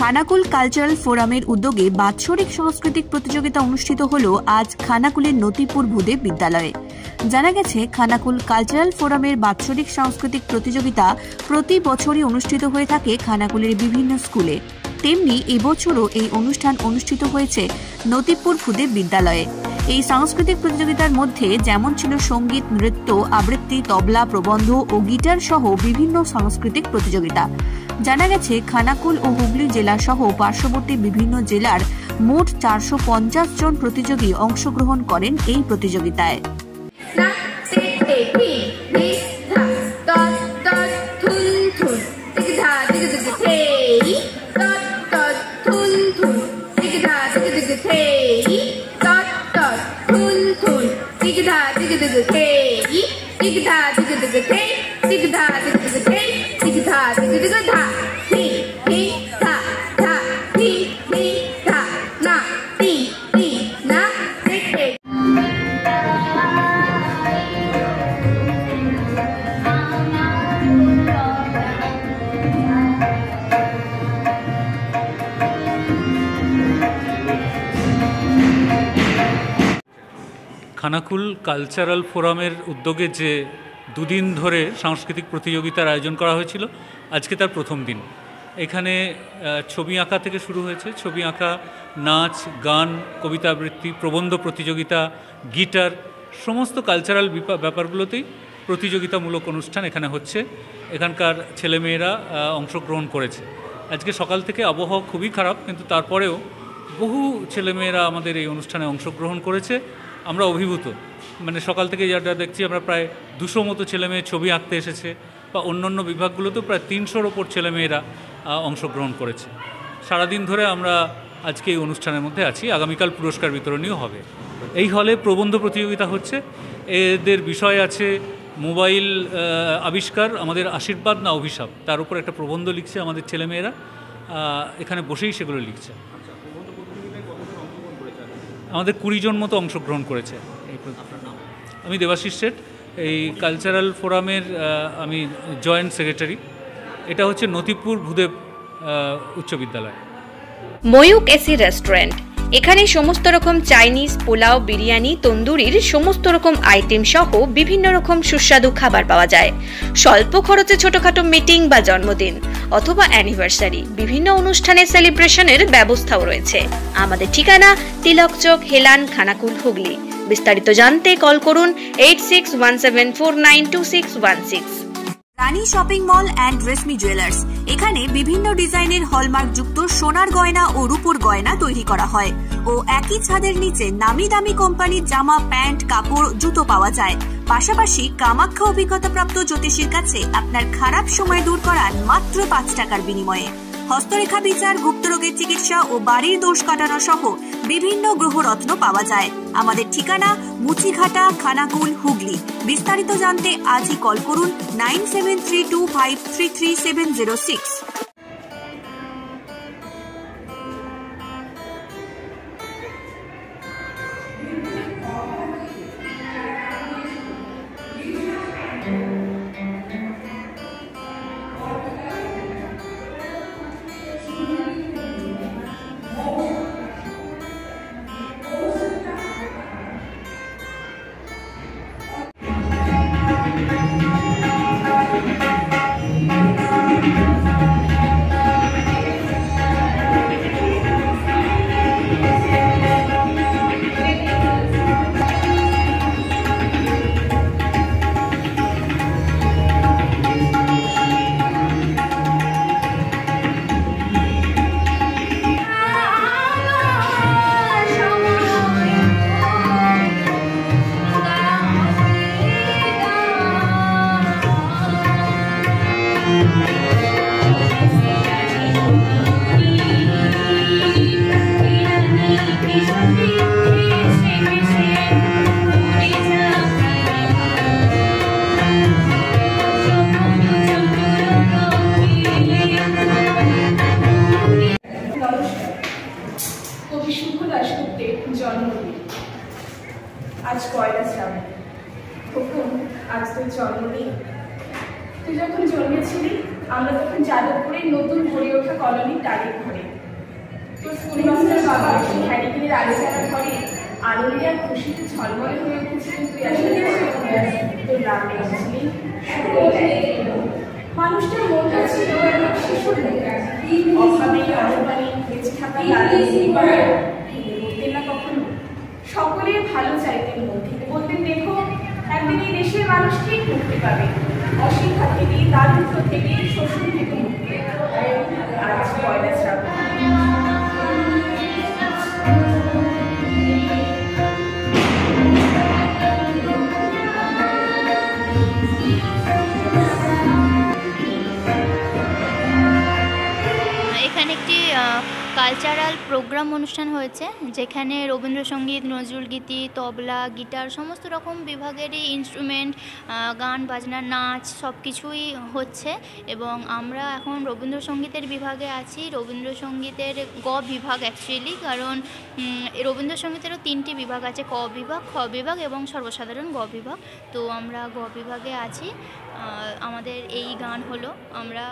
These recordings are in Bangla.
খানাকুল কালচারাল ফোরামের উদ্যোগে বাৎসরিক সাংস্কৃতিক প্রতিযোগিতা অনুষ্ঠিত হল আজ খানাকুলের নতিপুর ভূদেব বিদ্যালয়ে। জানা গেছে, খানাকুল কালচারাল ফোরামের বাৎসরিক সাংস্কৃতিক প্রতিযোগিতা প্রতি বছরই অনুষ্ঠিত হয়ে থাকে খানাকুলের বিভিন্ন স্কুলে। তেমনি এবছরও এই অনুষ্ঠান অনুষ্ঠিত হয়েছে নতিপুর ভূদেব বিদ্যালয়ে। এই সাংস্কৃতিক প্রতিযোগিতার মধ্যে যেমন ছিল সঙ্গীত, নৃত্য, আবৃত্তি, তবলা, প্রবন্ধ ও গিটার সহ বিভিন্ন সাংস্কৃতিক প্রতিযোগিতা। জানা গেছে, খানাকুল ও হুগলি জেলা সহ পার্শ্ববর্তী বিভিন্ন জেলার মোট 450 জন প্রতিযোগী অংশগ্রহণ করেন এই প্রতিযোগিতায়। খানাকুল কালচারাল ফোরামের উদ্যোগে যে দুদিন ধরে সাংস্কৃতিক প্রতিযোগিতার আয়োজন করা হয়েছিল, আজকে তার প্রথম দিন। এখানে ছবি আঁকা থেকে শুরু হয়েছে। ছবি আঁকা, নাচ, গান, কবিতা আবৃত্তি, প্রবন্ধ প্রতিযোগিতা, গিটার, সমস্ত কালচারাল ব্যাপারগুলোতেই প্রতিযোগিতামূলক অনুষ্ঠান এখানে হচ্ছে। এখানকার ছেলেমেয়েরা অংশগ্রহণ করেছে। আজকে সকাল থেকে আবহাওয়া খুবই খারাপ, কিন্তু তারপরেও বহু ছেলেমেয়েরা আমাদের এই অনুষ্ঠানে অংশগ্রহণ করেছে। আমরা অভিভূত। মানে সকাল থেকে যেটা দেখছি, আমরা প্রায় 200 মতো ছেলেমেয়ে ছবি আঁকতে এসেছে, বা অন্যান্য বিভাগগুলোতেও প্রায় 300-র ওপর ছেলেমেয়েরা অংশগ্রহণ করেছে। সারাদিন ধরে আমরা আজকে এই অনুষ্ঠানের মধ্যে আছি। আগামীকাল পুরস্কার বিতরণীও হবে। এই হলে প্রবন্ধ প্রতিযোগিতা হচ্ছে। এদের বিষয় আছে মোবাইল আবিষ্কার, আমাদের আশীর্বাদ না অভিশাপ, তার উপর একটা প্রবন্ধ লিখছে আমাদের ছেলেমেয়েরা। এখানে বসেই সেগুলো লিখছে। আমাদের 20 জন মতো অংশগ্রহণ করেছে। আমি দেবাশিস শেঠ, এই কালচারাল ফোরামের আমি জয়েন্ট সেক্রেটারি। এটা হচ্ছে নতিপুর ভূদেব উচ্চ বিদ্যালয়। ময়ূক এসি রেস্টুরেন্ট, এখানে সমস্ত রকম চাইনিজ, পোলাও, বিরিয়ানি, তন্দুরির সমস্ত রকম আইটেম সহ বিভিন্ন রকম সুস্বাদু খাবার পাওয়া যায়। স্বল্প খরচে ছোটখাটো মিটিং বা জন্মদিন অথবা অ্যানিভার্সারি, বিভিন্ন অনুষ্ঠানের সেলিব্রেশনের ব্যবস্থাও রয়েছে। আমাদের ঠিকানা তিলক চক, হেলান, খানাকুল, হুগলি। বিস্তারিত জানতে কল করুন 8617492616। Rani shopping mall and Reshmi jewellers, এখানে বিভিন্ন ডিজাইনের হলমার্ক যুক্ত সোনার গয়না ও রূপোর গয়না তৈরি করা হয় ও একই ছাদের নিচে নামি দামি কোম্পানির জামা, প্যান্ট, কাপড়, জুতো পাওয়া যায়। পাশাপাশি কামাখ্যা অভিজ্ঞতাপ্রাপ্ত জ্যোতিষীর কাছে আপনার খারাপ সময় দূর করান মাত্র 5 টাকার বিনিময়ে। হস্তরেখা বিচার, গুপ্তরোগের চিকিৎসা ও বাড়ির দোষ কাটানো সহ বিভিন্ন গ্রহরত্ন পাওয়া যায়। আমাদের ঠিকানা মুচিঘাটা, খানাকুল, হুগলি। বিস্তারিত জানতে আজই কল করুন 9732533706। आज पयला श्रावण। आज তোর জন্মদিন। তুই যখন জন্মেছিলি আমরা তখন যাদবপুরের নতুন গড়ে ওঠা কলোনির টালির ঘরে। তো স্কুল মাস্টার বাবা সেই হ্যারিকেনের আলো জ্বালা ঘরে আনন্দে আর খুশিতে ঝলমলে হয়ে উঠেছিলেন। তুই আসলে তোর রাগ লেগেছিলি। মানুষটার মনটা ছিল একদম শিশুর অভাবে অনবানে বেঁচে থাকা বলতেন না কখনো। সকলের ভালো চাইতেন মন থেকে, বলতেন দেখো একদিন এই দেশের মানুষ ঠিক মুক্তি পাবে, অশিক্ষা থেকে, দারিদ্র থেকে, শোষণ থেকে মুক্তি। আজ 1 শ্রাবণ। এখানে একটি কালচারাল প্রোগ্রাম অনুষ্ঠান হয়েছে, যেখানে রবীন্দ্রসঙ্গীত, নজরুলগীতি, তবলা, গিটার সমস্ত রকম বিভাগেরই ইনস্ট্রুমেন্ট, গান বাজনা, নাচ সব কিছুই হচ্ছে। এবং আমরা এখন রবীন্দ্রসঙ্গীতের বিভাগে আছি। রবীন্দ্রসঙ্গীতের গ বিভাগ অ্যাকচুয়ালি, কারণ রবীন্দ্রসঙ্গীতেরও 3টি বিভাগ আছে, ক বিভাগ, খ বিভাগ এবং সর্বসাধারণ গ বিভাগ। তো আমরা গ বিভাগে আছি। আমাদের এই গান হলো, আমরা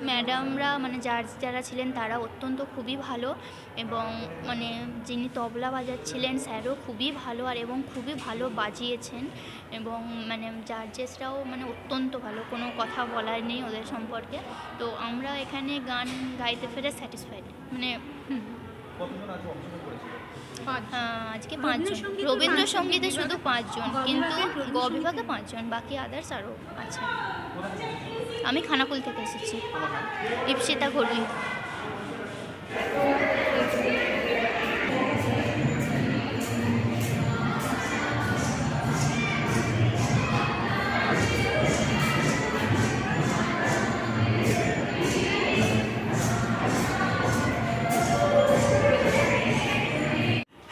ম্যাডামরা মানে যারা ছিলেন তারা অত্যন্ত খুবই ভালো, এবং মানে যিনি তবলা বাজাচ্ছিলেন স্যারও খুবই ভালো আর এবং খুবই ভালো বাজিয়েছেন, এবং মানে জাজেসরাও মানে অত্যন্ত ভালো, কোনো কথা বলার নেই ওদের সম্পর্কে। তো আমরা এখানে গান গাইতে পেরে স্যাটিসফাইড। মানে আজকে 5 জন, রবীন্দ্রসঙ্গীতে শুধু 5 জন, কিন্তু গ বিভাগে 5 জন, বাকি আদার্স আরও আছে। আমি খানাকুল থেকে এসেছি। ইপসিতা ঘড়ুই।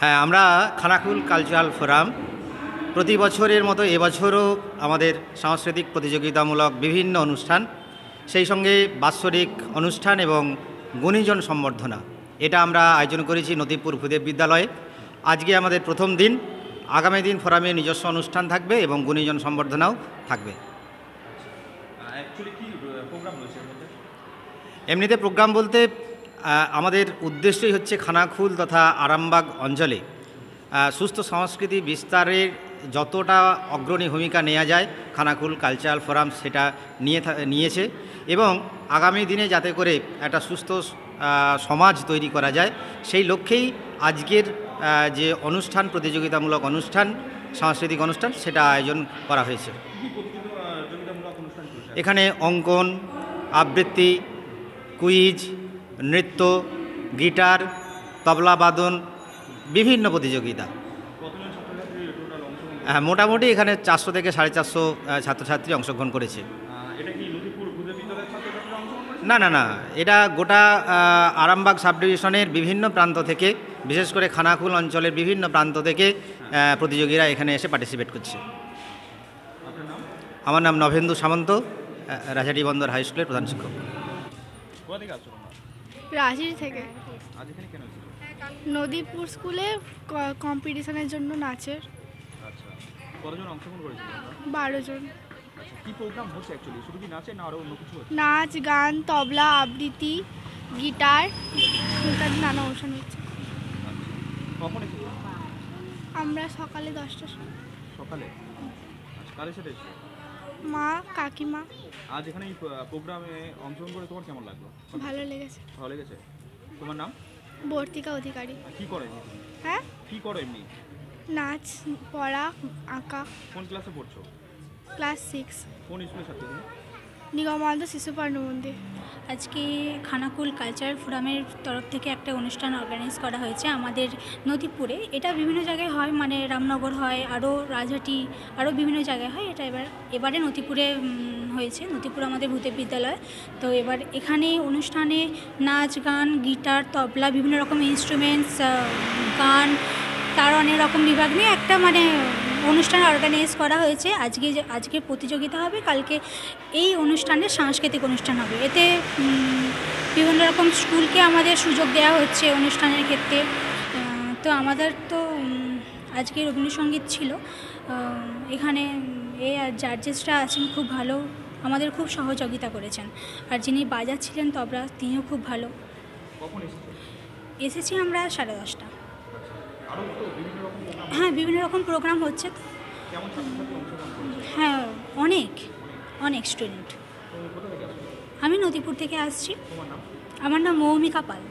হ্যাঁ, আমরা খানাকুল কালচারাল ফোরাম প্রতি বছরের মতো এবছরও আমাদের সাংস্কৃতিক প্রতিযোগিতামূলক বিভিন্ন অনুষ্ঠান, সেই সঙ্গে বাৎসরিক অনুষ্ঠান এবং গুণীজন সম্বর্ধনা, এটা আমরা আয়োজন করেছি নদীপুর ভূদেব বিদ্যালয়ে। আজকে আমাদের প্রথম দিন। আগামী দিন ফোরামে নিজস্ব অনুষ্ঠান থাকবে এবং গুণীজন সম্বর্ধনাও থাকবে। এমনিতে প্রোগ্রাম বলতে আমাদের উদ্দেশ্যই হচ্ছে খানাকুল তথা আরামবাগ অঞ্চলে সুস্থ সংস্কৃতি বিস্তারের যতটা অগ্রণী ভূমিকা নেওয়া যায় খানাকুল কালচারাল ফোরাম সেটা নিয়েছে, এবং আগামী দিনে যাতে করে একটা সুস্থ সমাজ তৈরি করা যায় সেই লক্ষ্যেই আজকের যে অনুষ্ঠান, প্রতিযোগিতামূলক অনুষ্ঠান, সাংস্কৃতিক অনুষ্ঠান, সেটা আয়োজন করা হয়েছে। এখানে অঙ্কন, আবৃত্তি, কুইজ, নৃত্য, গিটার, তবলা বাদন, বিভিন্ন প্রতিযোগিতা। হ্যাঁ, মোটামুটি এখানে 400 থেকে 450 ছাত্রছাত্রী অংশগ্রহণ করেছে। না না না, এটা গোটা আরামবাগ সাব ডিভিশনের বিভিন্ন প্রান্ত থেকে, বিশেষ করে খানাকুল অঞ্চলের বিভিন্ন প্রান্ত থেকে প্রতিযোগীরা এখানে এসে পার্টিসিপেট করছে। আমার নাম নভেন্দু সামন্ত, রাজাটি বন্দর হাই স্কুলের প্রধান শিক্ষক। রাজির থেকে। নদীপুর স্কুলে কম্পিটিশনের জন্য নাচের। কতজন অংশগ্রহণ করেছিল? 12 জন। কি প্রোগ্রাম হচ্ছে অ্যাকচুয়ালি? শুধু কি নাচে না আরো অন্য কিছু হচ্ছে? নাচ, গান, তবলা, আবৃত্তি, গিটার ইত্যাদি নানা অনুষ্ঠান হচ্ছে। কখন এসেছো? আমরা সকালে 10টার সময়। সকালে? আচ্ছা, কাদের সাথে এসেছো? মা, কাকিমা। আজ এখানে এই প্রোগ্রামে অংশগ্রহণ করে তোমার কেমন লাগলো? ভালো লেগেছে। ভালো লেগেছে। তোমার নাম? বর্তিকা অধিকারী। কি করো এমনি? হ্যাঁ, কি করো এমনি? নাচ, পড়া, আঁকা। কোন ক্লাসে পড়ছো? ক্লাস 6। কোন স্কুলের ছাত্রী তুমি? নিগমানন্দ শিশু পার্ন মন্দির। আজকে খানাকুল কালচারাল ফোরামের তরফ থেকে একটা অনুষ্ঠান অর্গানাইজ করা হয়েছে আমাদের নদীপুরে। এটা বিভিন্ন জায়গায় হয়, মানে রামনগর হয়, আরও রাজহাটি, আরও বিভিন্ন জায়গায় হয়। এটা এবারে নদীপুরে হয়েছে, নদীপুর আমাদের ভূদেব বিদ্যালয়। তো এবার এখানে অনুষ্ঠানে নাচ, গান, গিটার, তবলা, বিভিন্ন রকম ইনস্ট্রুমেন্টস, গান, তার অনেক রকম বিভাগ নিয়ে একটা মানে অনুষ্ঠান অর্গানাইজ করা হয়েছে। আজকে প্রতিযোগিতা হবে, কালকে এই অনুষ্ঠানে সাংস্কৃতিক অনুষ্ঠান হবে। এতে বিভিন্ন রকম স্কুলকে আমাদের সুযোগ দেওয়া হচ্ছে অনুষ্ঠানের ক্ষেত্রে। তো আমাদের তো আজকে রবীন্দ্রসঙ্গীত ছিল, এখানে এই জাজেসরা আছেন খুব ভালো আমাদের খুব সহযোগিতা করেছেন। আর যিনি বাজাচ্ছিলেন তবলা তিনিও খুব ভালো। কখন এসেছেন? এসেছি আমরা 10:30। আরও তো বিভিন্ন রকম প্রোগ্রাম, হ্যাঁ, বিভিন্ন রকম প্রোগ্রাম হচ্ছে তো। কেমন ছাত্রছাত্রী অংশগ্রহণ করেছে? হ্যাঁ, অনেক স্টুডেন্ট। তো কোথা থেকে আসবে? আমি নদীপুর থেকে আসছি। তোমার নাম? আমার নাম মৌমিকা পাল।